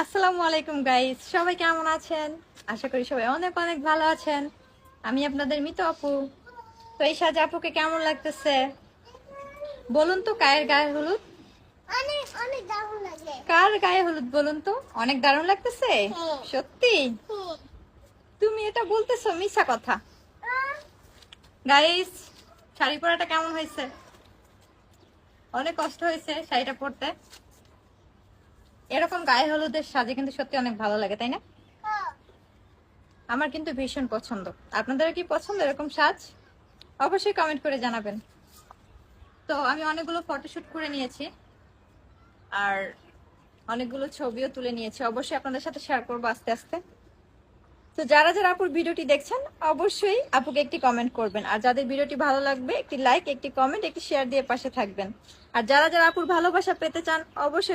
আসসালামু আলাইকুম গাইস, সবাই কেমন আছেন? আশা করি সবাই অনেক অনেক ভালো আছেন। আমি আপনাদের মিতু আপু। তো এই সাজে আপুকে কেমন লাগতেছে বলুন তো? কার গায়ে হলুদ? অনেক অনেক দারুণ লাগে। কার গায়ে হলুদ বলুন তো? অনেক দারুণ লাগতেছে। হ্যাঁ। সত্যি? হ্যাঁ। তুমি এটা বলতেছো মিছা কথা। গাইস, শাড়ি পরাটা কেমন হয়েছে? অনেক কষ্ট হয়েছে শাড়িটা পরতে। এরকম গায়ে হলুদের সাজে কিন্তু সত্যি অনেক ভালো লাগে, তাই না? আমার কিন্তু ভীষণ পছন্দ। আপনাদের কি পছন্দ এরকম সাজ? অবশ্যই কমেন্ট করে জানাবেন। তো আমি অনেকগুলো ফটোশুট করে নিয়েছি আর অনেকগুলো ছবিও তুলে নিয়েছি, অবশ্যই আপনাদের সাথে শেয়ার করবো আস্তে আস্তে। তো যারা যারা আপুর ভিডিওটি দেখছেন অবশ্যই আপুকে একটি কমেন্ট করবেন, আর যাদের ভিডিওটি ভালো লাগবে একটি লাইক, একটি কমেন্ট, একটি শেয়ার দিয়ে পাশে থাকবেন। আর যারা যারা আপুর ভালোবাসা পেতে চান অবশ্যই